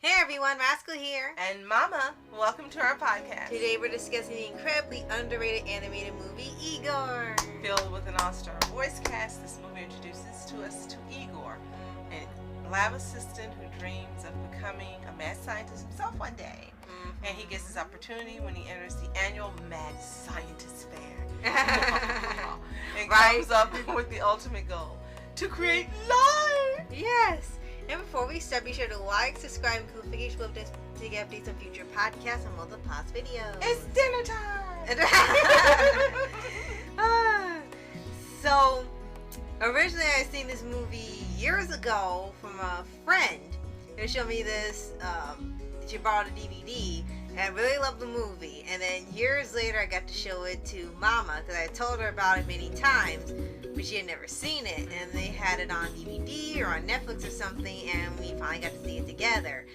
Hey everyone, Rascal here. And Mama, welcome to our podcast. Today we're discussing the incredibly underrated animated movie, Igor. Filled with an all-star voice cast, this movie introduces us to Igor, a lab assistant who dreams of becoming a mad scientist himself one day. Mm-hmm. And he gets his opportunity when he enters the annual Mad Scientist Fair. And comes up with the ultimate goal, to create life! Yes! And before we start, be sure to like, subscribe, and click notification bell to get updates on future podcasts and multi-post videos. It's dinner time! So, originally I seen this movie years ago from a friend who showed me this, she borrowed a DVD, and I really loved the movie. And then years later I got to show it to Mama, because I told her about it many times, but she had never seen it, and they had it on DVD or on Netflix or something, and we finally got to see it together.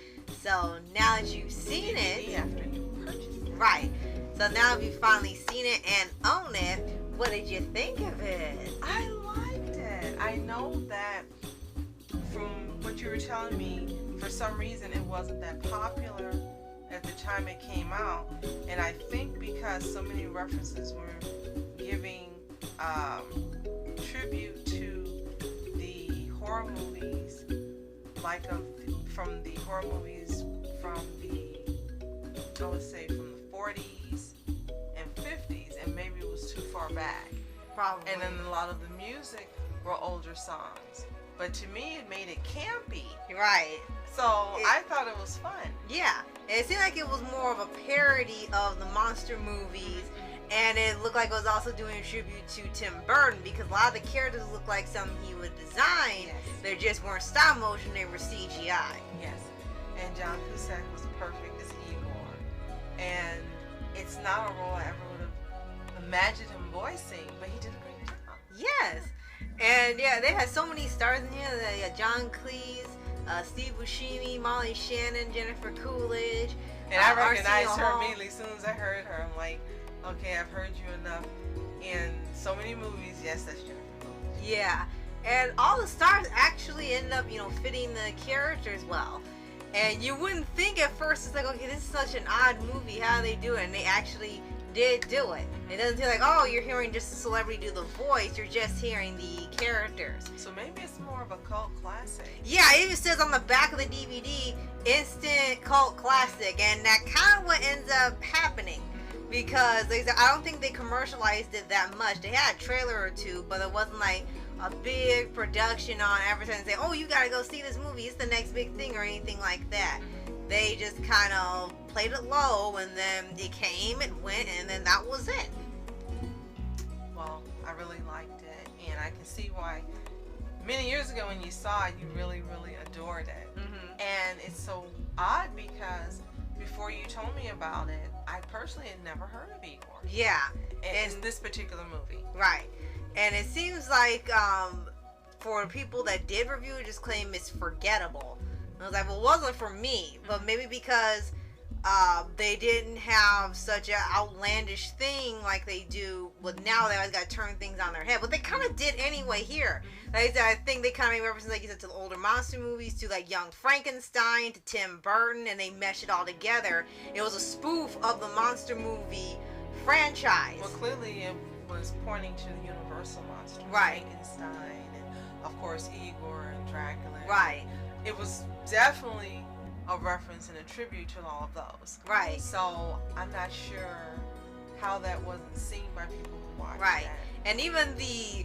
So now that you've seen it, after you purchased it, right? So now that you've finally seen it and own it, what did you think of it? I liked it. I know that from what you were telling me, for some reason it wasn't that popular at the time it came out, and I think because so many references were giving tribute to the horror movies, from the horror movies from the, I would say, from the 40s and 50s, and maybe it was too far back. Probably. And then a lot of the music were older songs. But to me, it made it campy. Right. So I thought it was fun. Yeah. It seemed like it was more of a parody of the monster movies. And it looked like it was also doing a tribute to Tim Burton, because a lot of the characters look like something he would design. Yes. They just weren't stop motion, they were CGI. Yes. And John Cusack was perfect as Igor. And it's not a role I ever would have imagined him voicing, but he did a great job. Yes. And yeah, they had so many stars in here. They had John Cleese, Steve Buscemi, Molly Shannon, Jennifer Coolidge. And I recognized her Hall. immediately as soon as I heard her. I'm like, okay, I've heard you enough in so many movies. Yes, that's Jennifer Coolidge. Yeah. And all the stars actually ended up, fitting the characters well. And you wouldn't think at first, it's like, okay, this is such an odd movie. How do they do it? And they actually did do it. It doesn't feel like, oh, you're hearing just a celebrity do the voice. You're just hearing the characters. So maybe it's more of a cult classic. Yeah, it even says on the back of the DVD, instant cult classic. And that kind of what ends up happening. Because I don't think they commercialized it that much. They had a trailer or two, but it wasn't like a big production on advertising saying, oh, you gotta go see this movie, it's the next big thing or anything like that. They just kind of played it low, and then it came, it went, and then that was it. Well, I really liked it, and I can see why many years ago when you saw it, you really, really adored it. Mm-hmm. And it's so odd because before you told me about it, I personally had never heard of Igor. Yeah. And in this particular movie. Right. And it seems like for people that did review it, just claim it's forgettable. And I was like, well, it wasn't for me. But maybe because they didn't have such an outlandish thing like they do with now. They always got to turn things on their head. But they kind of did anyway here. Like I said, I think they kind of made references, like you said, to the older monster movies, to like Young Frankenstein, to Tim Burton, and they meshed it all together. It was a spoof of the monster movie franchise. Well, clearly it was pointing to the Universal monsters. Right. Frankenstein, and of course Igor and Dracula. Right. It was definitely a reference and a tribute to all of those. Right. So I'm not sure how that wasn't seen by people who watched right. that. And even the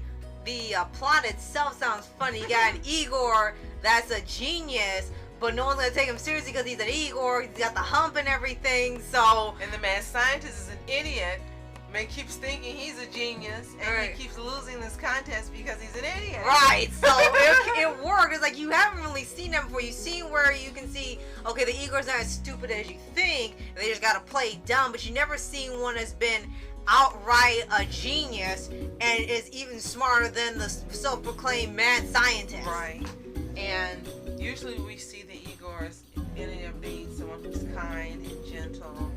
plot itself sounds funny. You got an Igor that's a genius, but no one's gonna take him seriously because he's an Igor. He's got the hump and everything. So and the mad scientist is an idiot. Man keeps thinking he's a genius, and right. he keeps losing this contest because he's an idiot. Right. So it worked. It's like you haven't really seen them before. You've seen where you can see, okay, the Igor's not as stupid as you think. They just gotta play dumb. But you never seen one that's been outright a genius and is even smarter than the self-proclaimed mad scientist. Right. And usually we see the Igors ending up being someone who's kind and gentle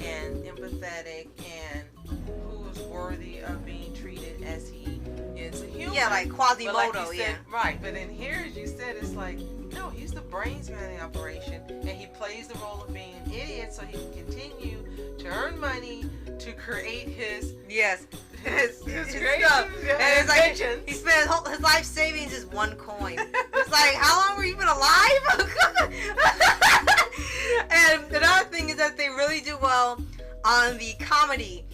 and empathetic and who is worthy of being treated as he is a human. Yeah, like Quasimodo, like you said, right. But in here, as you said, it's like, no, he's he's the brains behind the operation, and he plays the role of being an idiot so he can continue to earn money to create his his creation, stuff. And it's like inventions. he spent his life savings is one coin. It's like, how long were you been alive? And another thing is that they really do well on the comedy.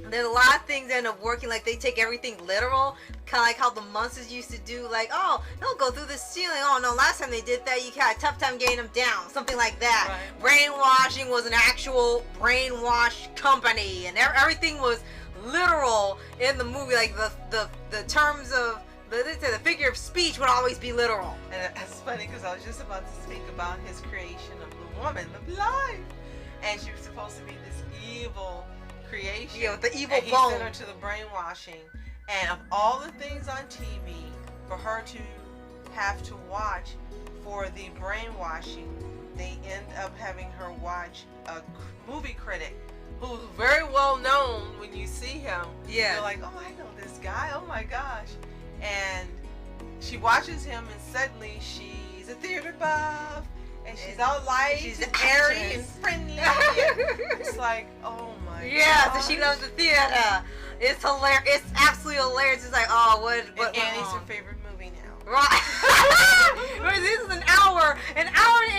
There's a lot of things that end up working, like they take everything literal, kind of like how the monsters used to do, like, oh, don't go through the ceiling. Oh, no, last time they did that, you had a tough time getting them down. Something like that. Right. Brainwashing was an actual brainwash company, and everything was literal in the movie. Like, the terms of, the figure of speech would always be literal. And it's funny because I was just about to speak about his creation of the woman, the life. And she was supposed to be this evil creation. Yeah, with the evil and he bone. sent her to the brainwashing. And of all the things on TV for her to have to watch for the brainwashing, they end up having her watch a movie critic who's very well known when you see him. Yeah. You're like, oh, I know this guy. Oh my gosh. And she watches him, and suddenly she's a theater buff. And she's all light, she's and an airy and actress. friendly. It's like, oh my god. Yeah, so she loves the theater. It's hilarious. It's absolutely hilarious. It's like, oh, what And Annie's her favorite movie now. Right. This is an hour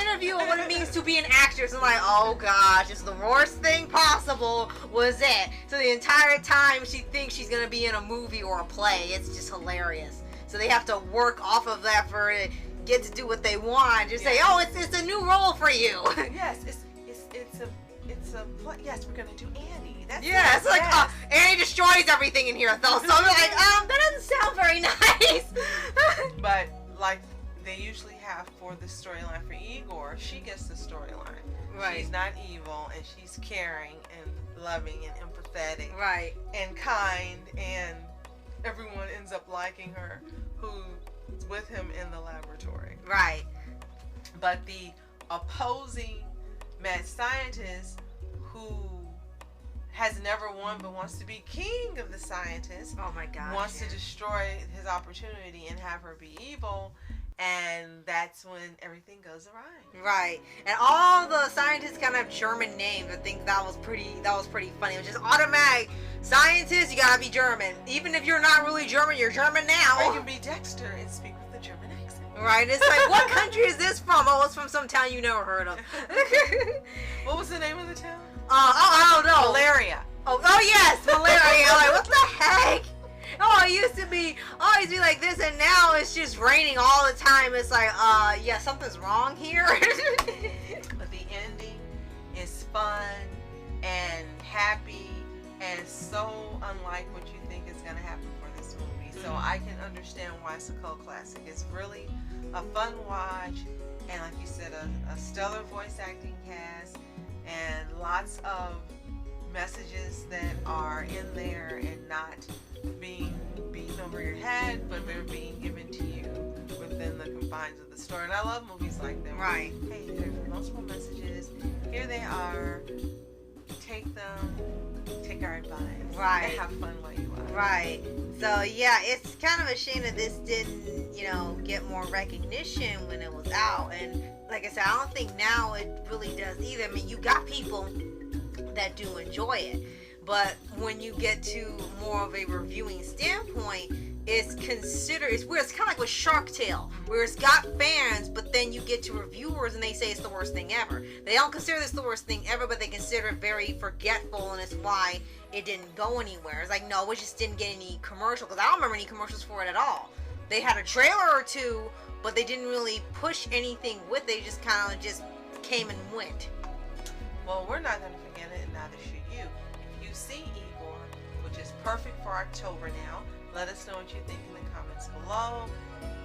interview of what it means to be an actress. I'm like, oh gosh, it's the worst thing possible was it. So the entire time she thinks she's gonna be in a movie or a play. It's just hilarious. So they have to work off of that for it. Get to do what they want. Just say, oh, it's a new role for you. Yes, it's a play. Yes, we're gonna do Annie. That's Yeah, it's like, Annie destroys everything in here, though. So I'm like, that doesn't sound very nice. But like they usually have for the storyline for Igor, she gets the storyline. Right. She's not evil, and she's caring and loving and empathetic. Right. And kind, and everyone ends up liking her who's with him in the laboratory. Right. But the opposing mad scientist who has never won but wants to be king of the scientists, Oh my gosh. wants to destroy his opportunity and have her be evil, and that's when everything goes awry. Right. And all the scientists kind of have German names. I think that was pretty funny. It was just automatic. Scientists, you gotta be German. Even if you're not really German, you're German now. Or you can be Dexter and speak with a German accent. Right. It's like, what country is this from? Oh, it's from some town you never heard of. What was the name of the town? I don't know. Malaria. Oh yes, malaria. Like, what the heck? Oh, it used to be always be like this, and now it's just raining all the time. It's like, yeah, something's wrong here. But the ending is fun and happy and so unlike what you think is going to happen for this movie. So I can understand why it's a cult classic. It's really a fun watch, and like you said, a stellar voice acting cast, and lots of messages that are in there and not being beaten over your head, but they're being given to you within the confines of the story. And I love movies like them. Right. Hey, there's multiple messages. Here they are. Take them. Take our advice. Right. And have fun while you are. Right. So yeah, it's kind of a shame that this didn't, get more recognition when it was out. And like I said, I don't think now it really does either. I mean, you got people that do enjoy it, but when you get to more of a reviewing standpoint, it's where it's kind of like with Shark Tale, where it's got fans, but then you get to reviewers and they say it's the worst thing ever. They don't consider this the worst thing ever, but they consider it very forgetful, and it's why it didn't go anywhere. It's like, no, it just didn't get any commercial, because I don't remember any commercials for it at all. They had a trailer or two, but they didn't really push anything with it. They just kind of just came and went. Well, we're not going to forget it, and neither should you. If you see Igor, which is perfect for October now, let us know what you think in the comments below.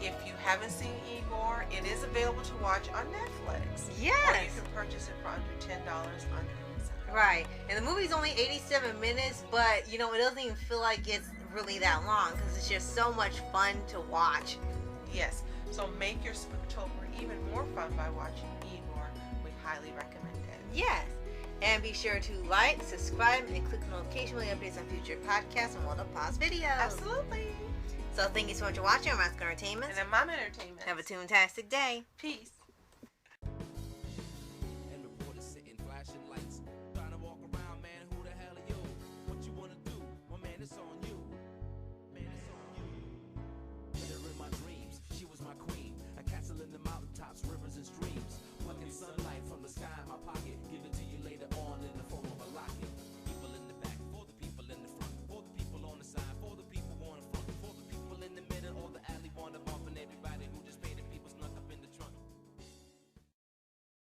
If you haven't seen Igor, it is available to watch on Netflix. Yes. Or you can purchase it for under $10 on Amazon. Right. And the movie's only 87 minutes, but, it doesn't even feel like it's really that long, because it's just so much fun to watch. Yes. So make your Spooktober even more fun by watching Igor. We highly recommend it. Yes. And be sure to like, subscribe, and click the notification bell updates on future podcasts and World of Paws videos. Absolutely. So thank you so much for watching our Mask Entertainment. And then Mom Entertainment. Have a toontastic day. Peace.